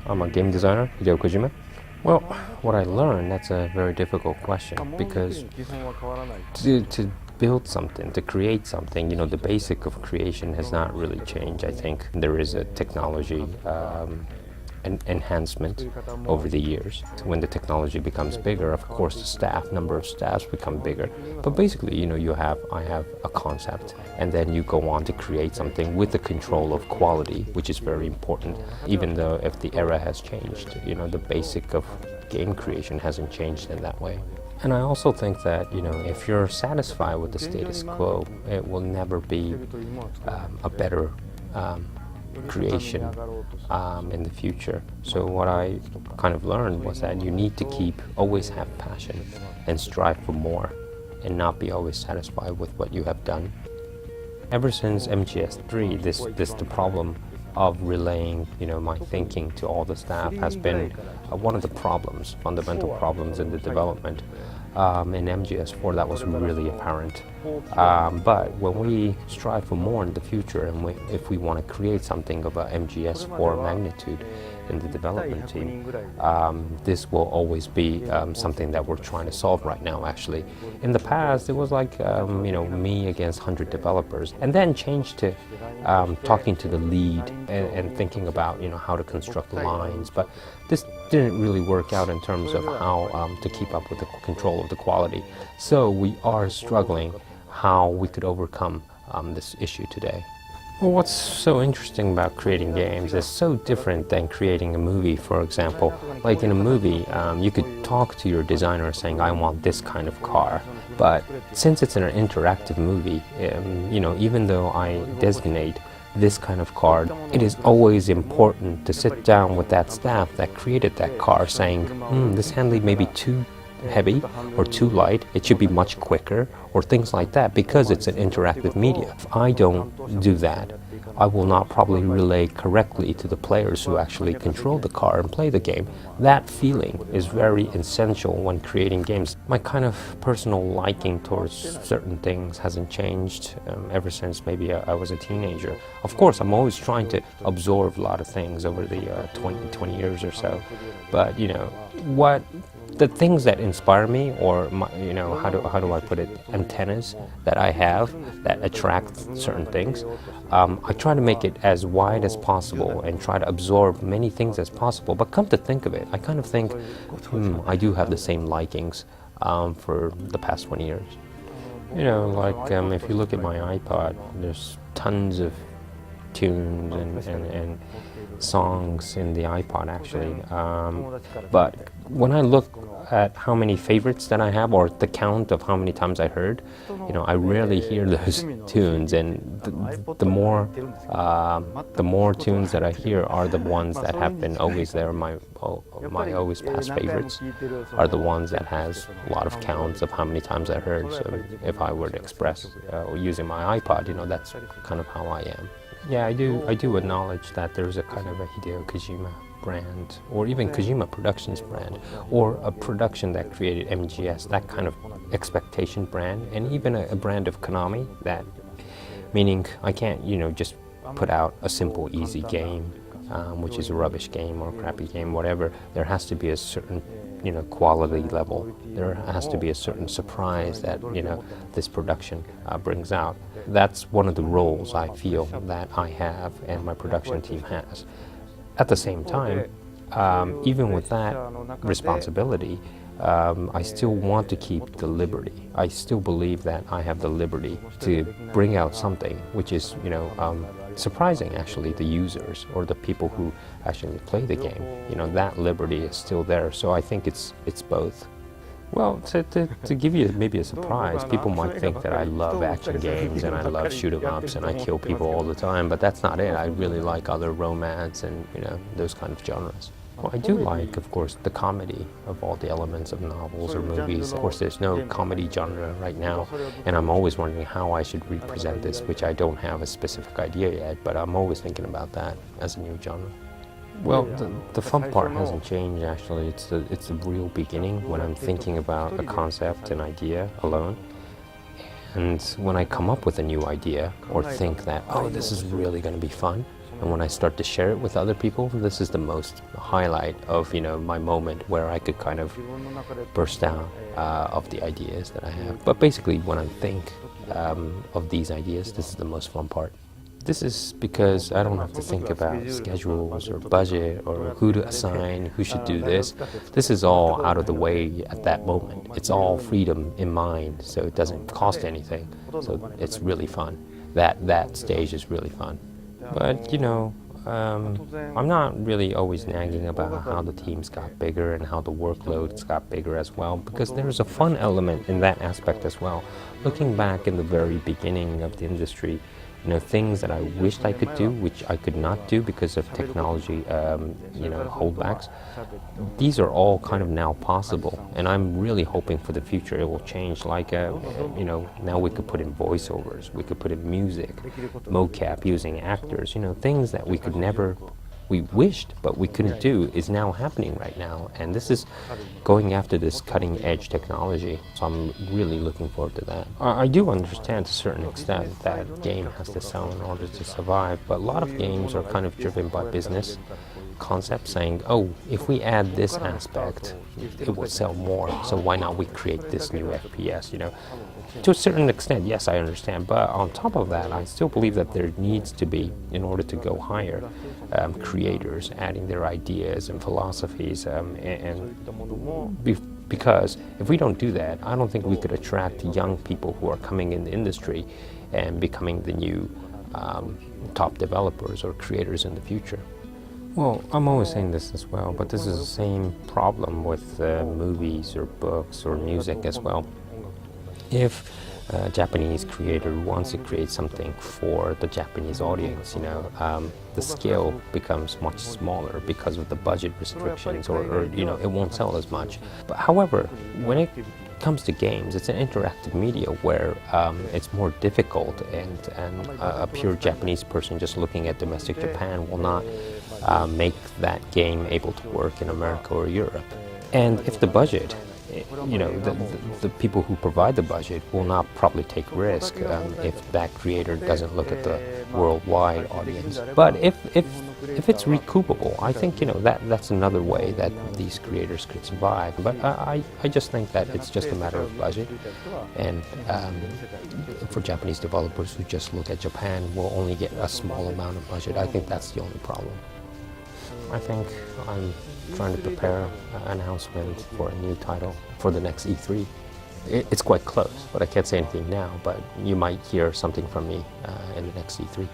I'm a game designer, Hideo Kojima. Well, what I learned, that's a very difficult question because to build something, to create something, the basic of creation has not really changed. I think there is a technology enhancement over the years. When the technology becomes bigger, of course, the number of staffs become bigger. But basically, I have a concept, and then you go on to create something with the control of quality, which is very important. Even though if the era has changed, the basic of game creation hasn't changed in that way. And I also think that, if you're satisfied with the status quo, it will never be a better creation in the future. So what I kind of learned was that you need to always have passion and strive for more and not be always satisfied with what you have done. Ever since MGS3, the problem of relaying, my thinking to all the staff has been one of the fundamental problems in the development. In MGS4, that was really apparent. But when we strive for more in the future, and if we want to create something of a MGS4 magnitude in the development team, this will always be something that we're trying to solve right now, actually. In the past, it was like, me against 100 developers, and then changed to talking to the lead and thinking about, how to construct lines. But this didn't really work out in terms of how to keep up with the control of the quality. So we are struggling how we could overcome this issue today. Well, what's so interesting about creating games is so different than creating a movie, for example. Like in a movie, you could talk to your designer saying, I want this kind of car. But since it's an interactive movie, even though I designate this kind of car, it is always important to sit down with that staff that created that car saying, this handling may be too heavy or too light, it should be much quicker, or things like that, because it's an interactive media. If I don't do that, I will not probably relay correctly to the players who actually control the car and play the game. That feeling is very essential when creating games. My kind of personal liking towards certain things hasn't changed ever since maybe I was a teenager. Of course, I'm always trying to absorb a lot of things over the 20 years or so. But, the things that inspire me, or how do I put it, antennas that I have that attract certain things, I try to make it as wide as possible and try to absorb many things as possible. But come to think of it, I kind of think, I do have the same likings for the past 20 years. If you look at my iPod, there's tons of tunes and songs in the iPod, actually. But when I look at how many favorites that I have, or the count of how many times I heard, I rarely hear those tunes, and the more tunes that I hear are the ones that have been always there. My always past favorites are the ones that has a lot of counts of how many times I heard. So if I were to express using my iPod, that's kind of how I am. Yeah, I do acknowledge that there's a kind of a Hideo Kojima brand, or even Kojima Productions brand, or a production that created MGS, that kind of expectation brand, and even a brand of Konami, that meaning I can't, just put out a simple, easy game, which is a rubbish game or a crappy game, whatever. There has to be a certain quality level. There has to be a certain surprise that, this production brings out. That's one of the roles I feel that I have and my production team has. At the same time, even with that responsibility, I still want to keep the liberty. I still believe that I have the liberty to bring out something which is, surprising, actually, the users or the people who actually play the game. That liberty is still there. So I think it's both. Well, to give you maybe a surprise, people might think that I love action games and I love shoot-'em-ups and I kill people all the time, but that's not it. I really like other romance and, those kind of genres. Well, I do like, of course, the comedy of all the elements of novels or movies. Of course, there's no comedy genre right now, and I'm always wondering how I should represent this, which I don't have a specific idea yet, but I'm always thinking about that as a new genre. Well, the fun part hasn't changed, actually. It's the real beginning, when I'm thinking about a concept, an idea alone. And when I come up with a new idea, or think that, oh, this is really going to be fun, And when I start to share it with other people, this is the most highlight of, my moment where I could kind of burst out of the ideas that I have. But basically, when I think of these ideas, this is the most fun part. This is because I don't have to think about schedules or budget or who to assign, who should do this. This is all out of the way at that moment. It's all freedom in mind, so it doesn't cost anything. So it's really fun. That stage is really fun. But, I'm not really always nagging about how the teams got bigger and how the workloads got bigger as well, because there's a fun element in that aspect as well. Looking back in the very beginning of the industry, things that I wished I could do, which I could not do because of technology, holdbacks. These are all kind of now possible, and I'm really hoping for the future it will change. Like, now we could put in voiceovers, we could put in music, mocap using actors, things that we wished but we couldn't do is now happening right now, and this is going after this cutting edge technology, so I'm really looking forward to that. I do understand to a certain extent that game has to sell in order to survive, but a lot of games are kind of driven by business concepts, saying, oh, if we add this aspect it will sell more, so why not we create this new FPS, To a certain extent, yes, I understand, but on top of that, I still believe that there needs to be, in order to go higher, creators adding their ideas and philosophies, because if we don't do that, I don't think we could attract young people who are coming in the industry and becoming the new top developers or creators in the future. Well, I'm always saying this as well, but this is the same problem with movies or books or music as well. If a Japanese creator wants to create something for the Japanese audience, the scale becomes much smaller because of the budget restrictions, or it won't sell as much. But however, when it comes to games, it's an interactive media where it's more difficult, and a pure Japanese person just looking at domestic Japan will not make that game able to work in America or Europe. And if the budget, the people who provide the budget will not probably take risk if that creator doesn't look at the worldwide audience. But if it's recoupable, I think that's another way that these creators could survive. But I just think that it's just a matter of budget, and for Japanese developers who just look at Japan will only get a small amount of budget. I think that's the only problem. I think I'm trying to prepare an announcement for a new title for the next E3. It's quite close, but I can't say anything now, but you might hear something from me in the next E3.